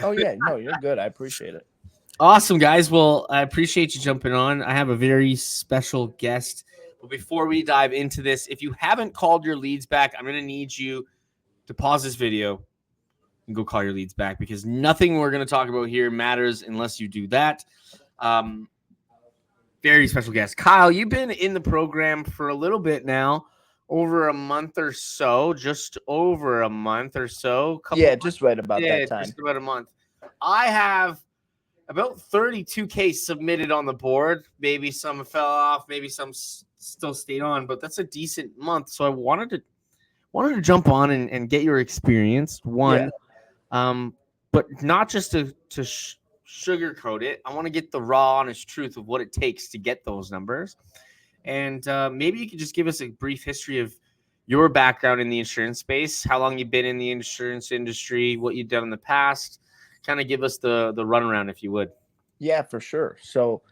Oh, yeah. No, you're good. I appreciate it. Awesome, guys. Well, I appreciate you jumping on. I have a very special guest. But before we dive into this, if you haven't called your leads back, I'm going to need you to pause this video and go call your leads back, because nothing we're going to talk about here matters unless you do that. Very special guest. Kyle, you've been in the program for a little bit now, over a month or so, just over a month or so. Yeah, just right about Yeah, that time. just about a month. I have about 32K submitted on the board. Maybe some fell off, maybe some still stayed on, but that's a decent month. So I wanted to jump on and get your experience. One, but not just to sugarcoat it. I want to get the raw, honest truth of what it takes to get those numbers. And maybe you could just give us a brief history of your background in the insurance space, how long you've been in the insurance industry, what you've done in the past. Kind of give us the runaround, if you would. Yeah, for sure. So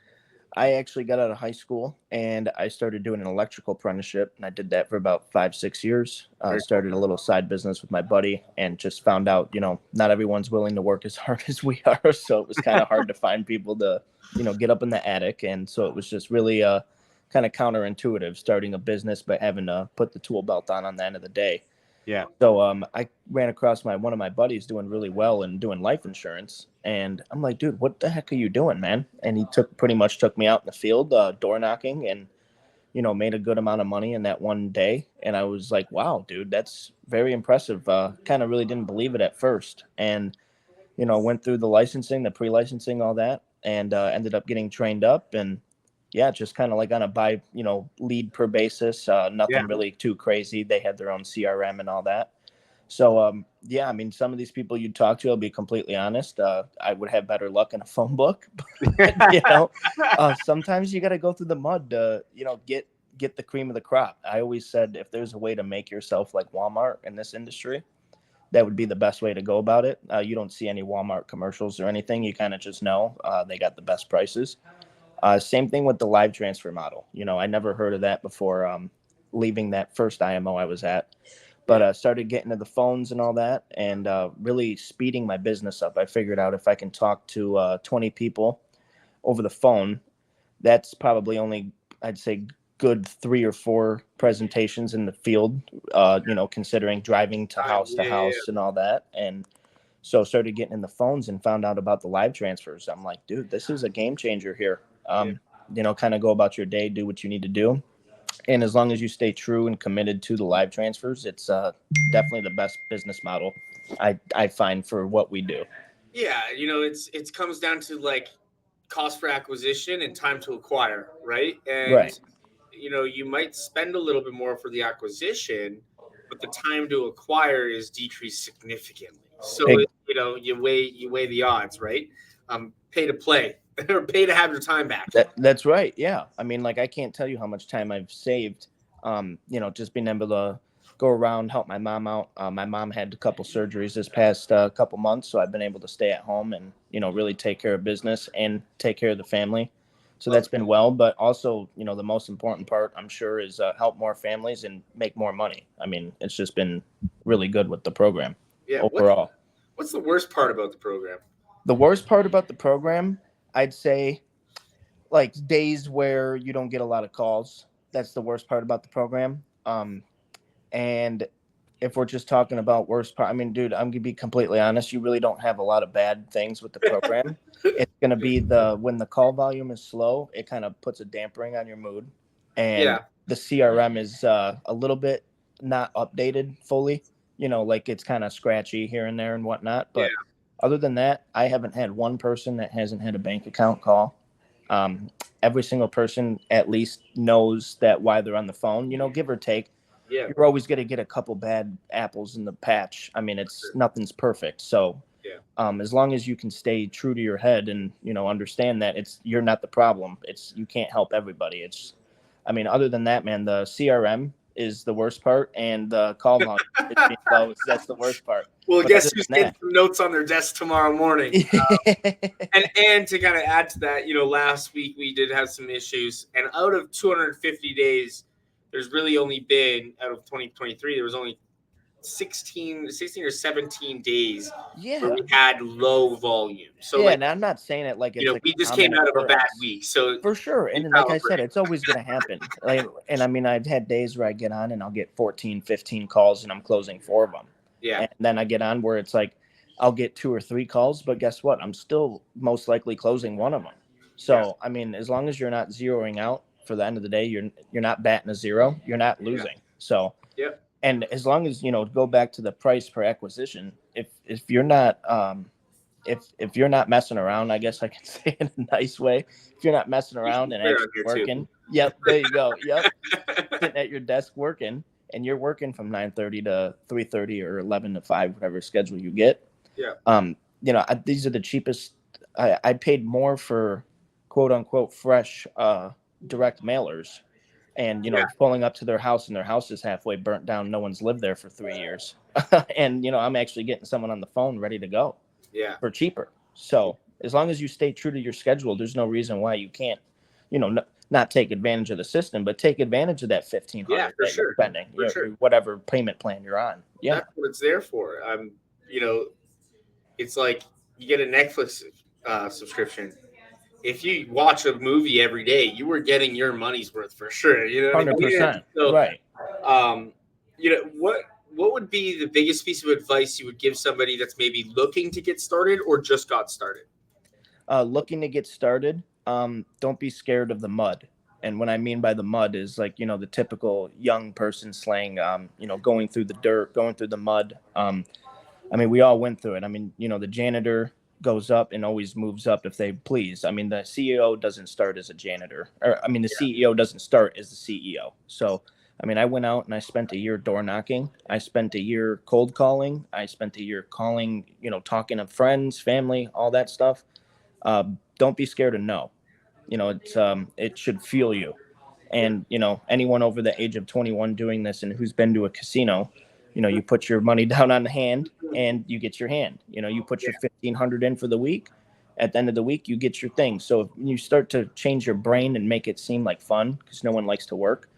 I actually got out of high school and I started doing an electrical apprenticeship, and I did that for about 5-6 years. Started a little side business with my buddy and just found out, not everyone's willing to work as hard as we are. So it was kind of hard to find people to, get up in the attic. And so it was just really kind of counterintuitive starting a business, but having to put the tool belt on the end of the day. Yeah. So I ran across one of my buddies doing really well and doing life insurance. And I'm like, dude, what the heck are you doing, man? And he pretty much took me out in the field, door knocking, and, made a good amount of money in that one day. And I was like, wow, dude, that's very impressive. Kind of really didn't believe it at first. And, went through the licensing, the pre-licensing, all that, and ended up getting trained up. And yeah, just kind of like on a lead per basis, nothing really too crazy. They had their own CRM and all that. So, yeah, I mean, some of these people you talk to, I'll be completely honest, I would have better luck in a phone book. But, sometimes you got to go through the mud to, get the cream of the crop. I always said, if there's a way to make yourself like Walmart in this industry, that would be the best way to go about it. You don't see any Walmart commercials or anything. You kind of just know they got the best prices. Same thing with the live transfer model. I never heard of that before leaving that first IMO I was at. But started getting to the phones and all that, and really speeding my business up. I figured out if I can talk to 20 people over the phone, that's probably only, I'd say, good 3 or 4 presentations in the field, considering driving to house and all that. And so started getting in the phones and found out about the live transfers. I'm like, dude, this is a game changer here. Kind of go about your day, do what you need to do. And as long as you stay true and committed to the live transfers, it's definitely the best business model I find for what we do. Yeah, it comes down to like cost for acquisition and time to acquire, right? And Right. You might spend a little bit more for the acquisition, but the time to acquire is decreased significantly. So you weigh the odds, right? Pay to play or pay to have your time back. That's right. Yeah. I mean, like, I can't tell you how much time I've saved. Just being able to go around, help my mom out. My mom had a couple surgeries this past couple months, so I've been able to stay at home and really take care of business and take care of the family. So that's been well. But also, the most important part, I'm sure, is help more families and make more money. I mean, it's just been really good with the program overall. What's the worst part about the program? The worst part about the program, I'd say, like, days where you don't get a lot of calls. That's the worst part about the program. And if we're just talking about worst part, I mean, dude, I'm gonna be completely honest. You really don't have a lot of bad things with the program. It's gonna be when the call volume is slow, it kind of puts a dampering on your mood, and the CRM is a little bit not updated fully. Like, it's kind of scratchy here and there and whatnot. But other than that, I haven't had one person that hasn't had a bank account call. Every single person at least knows that while they're on the phone, give or take. Yeah. You're always going to get a couple bad apples in the patch. I mean, nothing's perfect. So as long as you can stay true to your head and, understand that you're not the problem. You can't help everybody. Other than that, man, the CRM is the worst part, and the call volume is low. That's the worst part. Well, guess who's getting some notes on their desk tomorrow morning? And to kind of add to that, last week we did have some issues, and out of 250 days, there's really only been, out of 2023, there was only 16 or 17 days where Yeah. we had low volume. So Yeah, like, and I'm not saying it like it's a we just came common out of a bad occurrence. week. So For sure. And then, like I said, recalibrate. it's always going to happen. Like, and I mean, I've had days where I get on and I'll get 14, 15 calls and I'm closing 4 of them. Yeah. And then I get on where it's like I'll get 2 or 3 calls, but guess what? I'm still most likely closing one of them. Yeah. So, I mean, as long as you're not zeroing out for the end of the day, you're not batting a zero, you're not Yeah. losing. So, Yep. and as long as, go back to the price per acquisition, if you're not if you're not messing around, I guess I can say it in a nice way. If you're not messing You can around and put it on actually here too. working, yep, there you go. Yep, sitting at your desk working, and you're working from 9:30 to 3:30 or 11 to 5, whatever schedule you get. Yeah. These are the cheapest. I paid more for quote unquote fresh direct mailers, and Yeah. pulling up to their house and their house is halfway burnt down. No one's lived there for 3 years, and I'm actually getting someone on the phone ready to go Yeah. for cheaper. So as long as you stay true to your schedule, there's no reason why you can't, not take advantage of the system, but take advantage of that 1,500 Yeah, for that you're sure. spending, For sure. whatever payment plan you're on. Yeah, That's what it's there for. You know, it's like you get a Netflix subscription. If you watch a movie every day, you were getting your money's worth for sure. You know what I hundred mean? percent. So, Right. um, what would be the biggest piece of advice you would give somebody that's maybe looking to get started or just got started? Looking to get started, don't be scared of the mud. And what I mean by the mud is like, the typical young person slang, going through the dirt, going through the mud. I mean, we all went through it. I mean, the janitor goes up and always moves up if they please. I mean, the CEO doesn't start as a janitor, or I mean, the CEO doesn't start as the CEO. So, I mean, I went out and I spent a year door knocking. I spent a year cold calling. I spent a year calling, talking to friends, family, all that stuff. Don't be scared of no. It should fuel you. Yeah. And anyone over the age of 21 doing this and who's been to a casino, you put your money down on the hand and you get your hand. You put Yeah. your 1,500 in for the week. At the end of the week, you get your thing. So if you start to change your brain and make it seem like fun, because no one likes to work,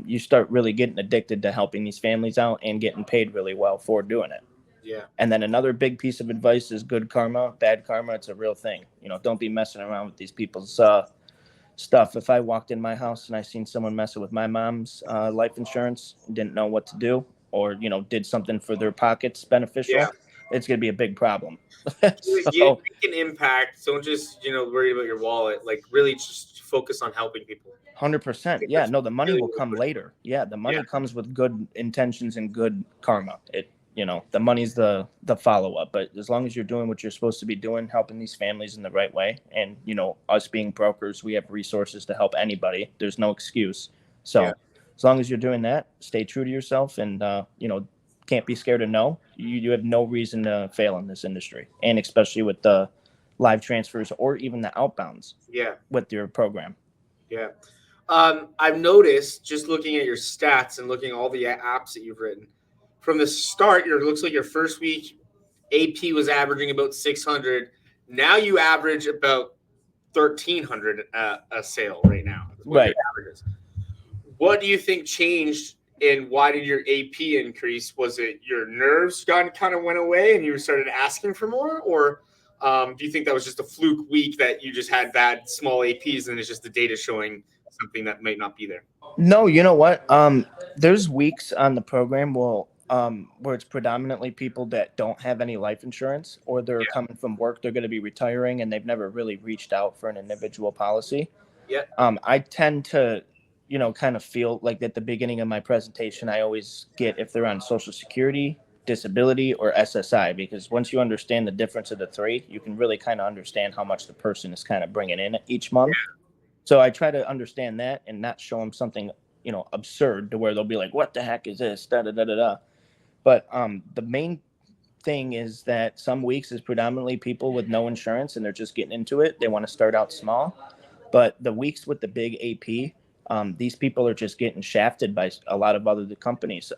you start really getting addicted to helping these families out and getting paid really well for doing it. Yeah. And then another big piece of advice is good karma, bad karma. It's a real thing. Don't be messing around with these people's stuff. If I walked in my house and I seen someone messing with my mom's life insurance, didn't know what to do, or did something for their pockets Yeah. beneficial, it's gonna be a big problem. You So, make an impact. Don't just worry about your wallet. Like really, just focus on helping people. I 100%. think Yeah, that's no, the money really, will really come good. later. Yeah, the Yeah. money comes with good intentions and good karma. The money's the follow up. But as long as you're doing what you're supposed to be doing, helping these families in the right way, and us being brokers, we have resources to help anybody. There's no excuse. Yeah. So as long as you're doing that, stay true to yourself, and can't be scared of no. You have no reason to fail in this industry, and especially with the live transfers or even the outbounds Yeah. with your program. Yeah. I've noticed just looking at your stats and looking at all the apps that you've written from the start. It looks like your first week AP was averaging about 600. Now you average about 1,300 a sale right now. Is what your Right. average is. What do you think changed, and why did your AP increase? Was it your nerves kind of went away and you started asking for more, or do you think that was just a fluke week that you just had bad small APs and it's just the data showing something that might not be there? No, you know what? There's weeks on the program where it's predominantly people that don't have any life insurance or they're Yeah. coming from work, they're going to be retiring and they've never really reached out for an individual policy. Yeah. I tend to, kind of feel like at the beginning of my presentation, I always get if they're on Social Security, disability, or SSI, because once you understand the difference of the three, you can really kind of understand how much the person is kind of bringing in each month. So I try to understand that and not show them something, absurd to where they'll be like, "What the heck is this?" Da da da da da. But the main thing is that some weeks is predominantly people with no insurance and they're just getting into it. They want to start out small, but the weeks with the big AP, these people are just getting shafted by a lot of other companies.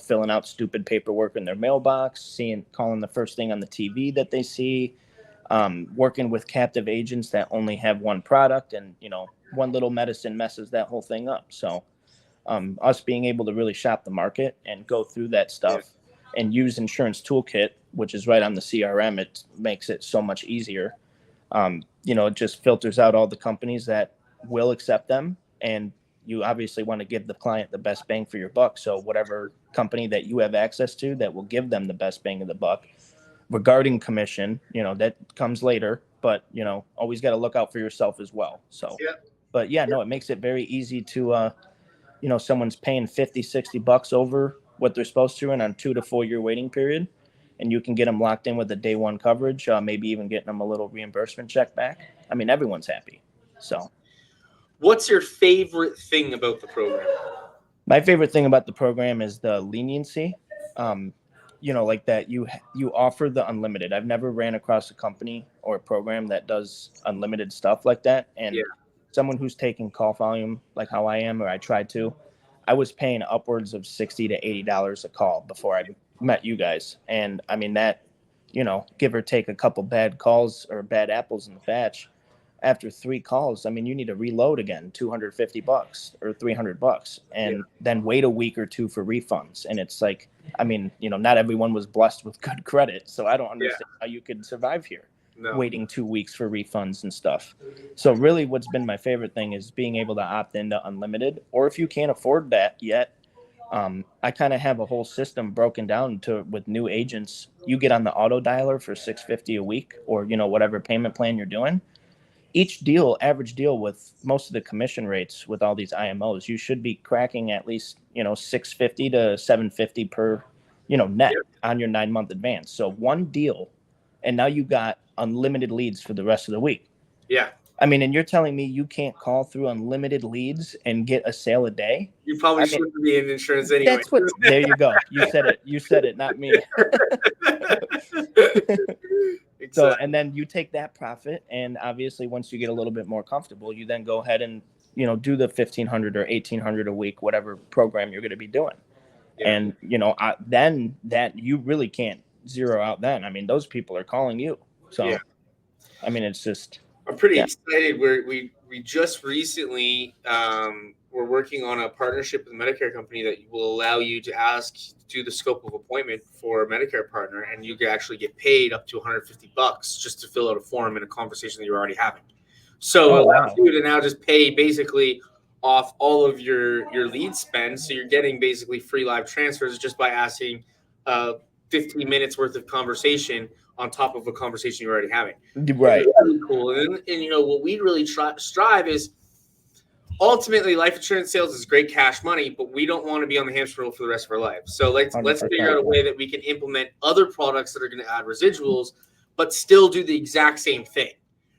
Filling out stupid paperwork in their mailbox, calling the first thing on the TV that they see, working with captive agents that only have one product, and one little medicine messes that whole thing up. So Us being able to really shop the market and go through that stuff and use Insurance Toolkit, which is right on the CRM, it makes it so much easier. It just filters out all the companies that will accept them, and you obviously want to give the client the best bang for your buck. So whatever company that you have access to that will give them the best bang of the buck. Regarding commission, that comes later, but always got to look out for yourself as well. So but yeah, no, it makes it very easy to someone's paying 50-60 bucks over what they're supposed to, and on 2 to 4 year waiting period, and you can get them locked in with the day one coverage, maybe even getting them a little reimbursement check back. I mean, everyone's happy. So what's your favorite thing about the program? My favorite thing about the program is the leniency. Like that you offer the unlimited. I've never ran across a company or a program that does unlimited stuff like that. And someone who's taking call volume like how I am, or I tried to, I was paying upwards of $60 to $80 a call before I met you guys. And I mean that, give or take a couple bad calls or bad apples in the batch, after 3 calls, I mean, you need to reload again, 250 bucks or 300 bucks, and then wait a week or 2 for refunds. And it's like, I mean, not everyone was blessed with good credit. So I don't understand how you could survive here waiting 2 weeks for refunds and stuff. So really what's been my favorite thing is being able to opt into unlimited, or if you can't afford that yet, I kind of have a whole system broken down to with new agents. You get on the auto dialer for $650 a week, or, whatever payment plan you're doing. Each deal, average deal with most of the commission rates with all these IMOs, you should be cracking at least, $650 to $750 per, net on your 9-month advance. So one deal, and now you got unlimited leads for the rest of the week. Yeah. I mean, and you're telling me you can't call through unlimited leads and get a sale a day? You probably shouldn't be in insurance anyway. That's what. There you go. You said it. You said it, not me. So, and then you take that profit, and obviously once you get a little bit more comfortable, you then go ahead and, do the 1,500 or 1,800 a week, whatever program you're going to be doing. And, then that you really can't zero out then. I mean, those people are calling you. So, I mean, it's just. I'm pretty excited. We just recently we're working on a partnership with a Medicare company that will allow you to do the scope of appointment for a Medicare partner, and you can actually get paid up to 150 bucks just to fill out a form in a conversation that you're already having. So allows you to now just pay basically off all of your lead spend. So you're getting basically free live transfers just by asking 15 minutes worth of conversation on top of a conversation you're already having. Right. Really cool. And what we really strive is ultimately life insurance sales is great cash money, but we don't want to be on the hamster wheel for the rest of our life. So let's figure out a way that we can implement other products that are going to add residuals, but still do the exact same thing.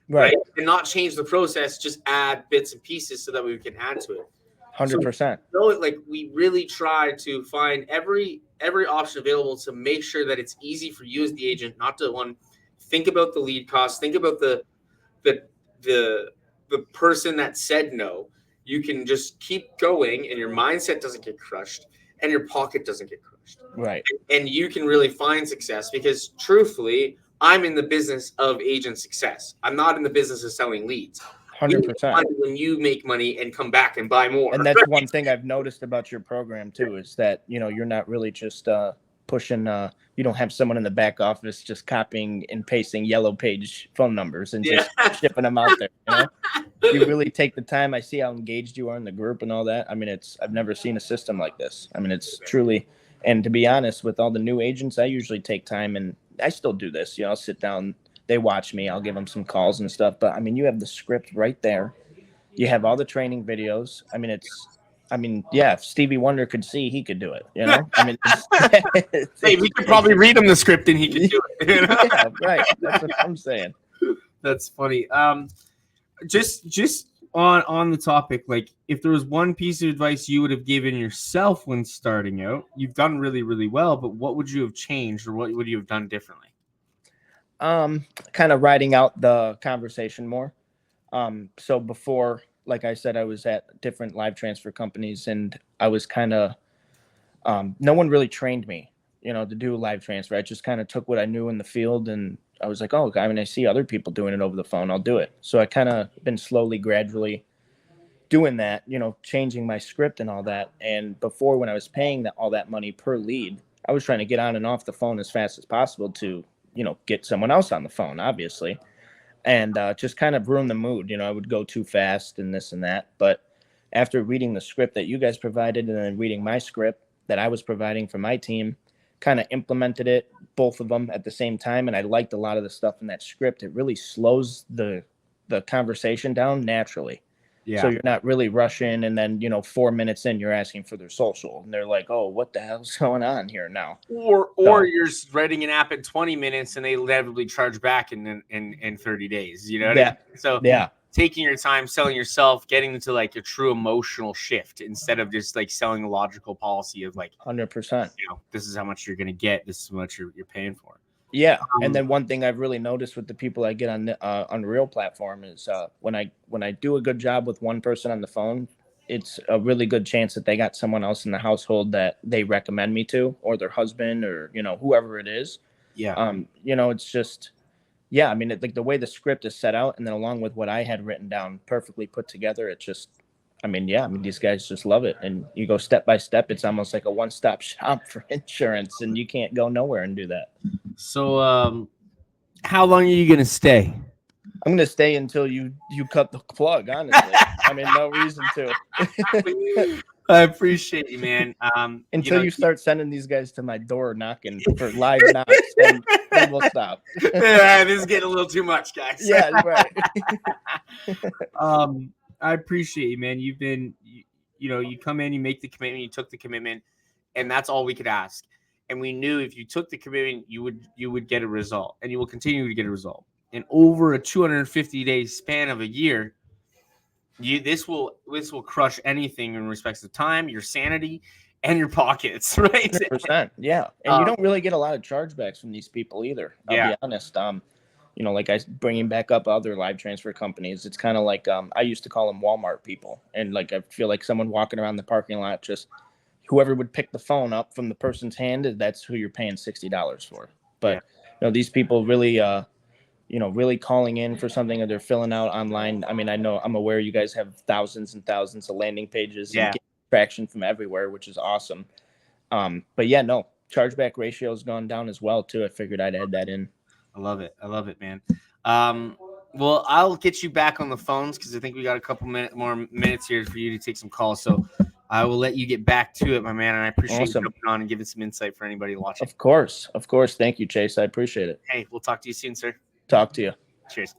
Right. And not change the process, just add bits and pieces so that we can add to it. 100%. So, we really try to find every option available to make sure that it's easy for you as the agent not to think about the lead costs, think about the person that said no. You can just keep going, and your mindset doesn't get crushed, and your pocket doesn't get crushed. Right. And you can really find success because, truthfully, I'm in the business of agent success. I'm not in the business of selling leads. 100%. When you make money and come back and buy more. And that's one thing I've noticed about your program too, is that, you're not really just pushing, you don't have someone in the back office just copying and pasting yellow page phone numbers and just shipping them out there. You really take the time. I see how engaged you are in the group and all that. I mean, I've never seen a system like this. I mean, it's truly, and to be honest, with all the new agents, I usually take time, and I still do this. I'll sit down, they watch me, I'll give them some calls and stuff. But I mean, you have the script right there. You have all the training videos. I mean, if Stevie Wonder could see, he could do it. I mean, hey, we could probably read him the script and he could do it. Yeah, right. That's what I'm saying. That's funny. Just on the topic, if there was one piece of advice you would have given yourself when starting out, you've done really, really well, but what would you have changed, or what would you have done differently? Kind of writing out the conversation more. So before, like I said, I was at different live transfer companies, and I was kind of, no one really trained me, to do live transfer. I just kind of took what I knew in the field, and I was like, I see other people doing it over the phone, I'll do it. So I kind of been slowly, gradually doing that, changing my script and all that. And before, when I was paying all that money per lead, I was trying to get on and off the phone as fast as possible to, get someone else on the phone, obviously, and just kind of ruin the mood. I would go too fast and this and that. But after reading the script that you guys provided and then reading my script that I was providing for my team, kind of implemented it, both of them at the same time. And I liked a lot of the stuff in that script. It really slows the conversation down naturally. Yeah. So you're not really rushing, and then 4 minutes in, you're asking for their social, and they're like, "Oh, what the hell's going on here now?" Or you're writing an app in 20 minutes, and they inevitably charge back in 30 days. You know what I mean? So yeah, taking your time, selling yourself, getting into like a true emotional shift instead of just like selling a logical policy of like 100%. This is how much you're gonna get. This is how much you're paying for. Yeah, and then one thing I've really noticed with the people I get on the Unrl platform is when I do a good job with one person on the phone, it's a really good chance that they got someone else in the household that they recommend me to, or their husband, or whoever it is. Yeah. It's just, yeah. I mean, like the way the script is set out, and then along with what I had written down, perfectly put together. It just, these guys just love it, and you go step by step. It's almost like a one-stop shop for insurance, and you can't go nowhere and do that. So, how long are you gonna stay? I'm gonna stay until you cut the plug. Honestly, no reason to. I appreciate you, man. Until you start sending these guys to my door knocking for live knocks, then we'll stop. Yeah, this is getting a little too much, guys. Yeah, right. I appreciate you, man. You've been, you come in, you make the commitment, you took the commitment, and that's all we could ask. And we knew if you took the commitment, you would get a result, and you will continue to get a result. And over a 250-day span of a year, this will crush anything in respects of time, your sanity, and your pockets, right? 100%. Yeah, and you don't really get a lot of chargebacks from these people either. I'll be honest. Like I bringing back up other live transfer companies, it's kind of like I used to call them Walmart people, and like I feel like someone walking around the parking lot, just whoever would pick the phone up from the person's hand, that's who you're paying $60 for. But these people really, really calling in for something that they're filling out online. I'm aware you guys have thousands and thousands of landing pages and get traction from everywhere, which is awesome. But yeah, no, chargeback ratio has gone down as well too. I figured I'd add that in. I love it, man. Well, I'll get you back on the phones because I think we got a couple more minutes here for you to take some calls. So I will let you get back to it, my man. And I appreciate you coming on and giving some insight for anybody watching. Of course. Thank you, Chase. I appreciate it. Hey, we'll talk to you soon, sir. Talk to you. Cheers.